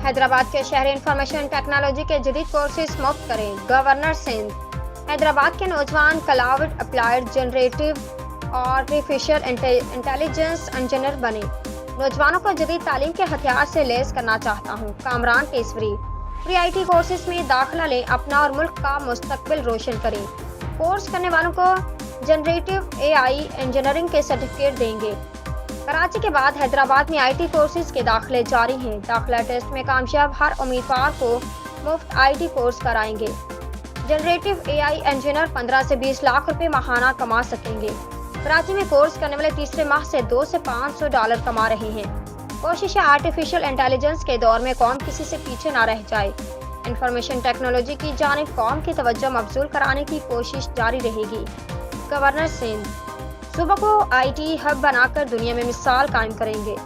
हैदराबाद के शहरी information technology के जदीद कोर्सेज मुफ्त करें। गवर्नर सिंध। हैदराबाद के नौजवान क्लाउड अप्लाइड जनरेटिव और आर्टिफिशियल इंटेलिजेंस इंजीनियर बने। नौजवानों को जदीद तालीम के हथियार से लैस करना चाहता हूँ। Kamran Kesari. Pre IT courses में दाखिला लें, अपना और मुल्क का मुस्तकबिल रोशन करें। कोर्स करने वालों को जनरेटिव AI इंजीनियरिंग के सर्टिफिकेट देंगे। कराची के बाद हैदराबाद में IT कोर्सेज के दाखिले जारी हैं। दाखिला टेस्ट में कामयाब हर उम्मीदवार को मुफ्त IT कोर्स कराएंगे। जनरेटिव AI इंजीनियर 15 से 20 लाख रुपए माहाना कमा सकेंगे। कराची में कोर्स करने वाले तीसरे माह से $200 से $500 कमा रहे हैं। कोशिश है आर्टिफिशियल इंटेलिजेंस के दौर में कौम किसी से पीछे ना रह जाए। इंफॉर्मेशन टेक्नोलॉजी की जानिब कौम की तवज्जो मबजूल कराने की कोशिश जारी रहेगी। गवर्नर सिंध। सूबे को IT हब बनाकर दुनिया में मिसाल कायम करेंगे।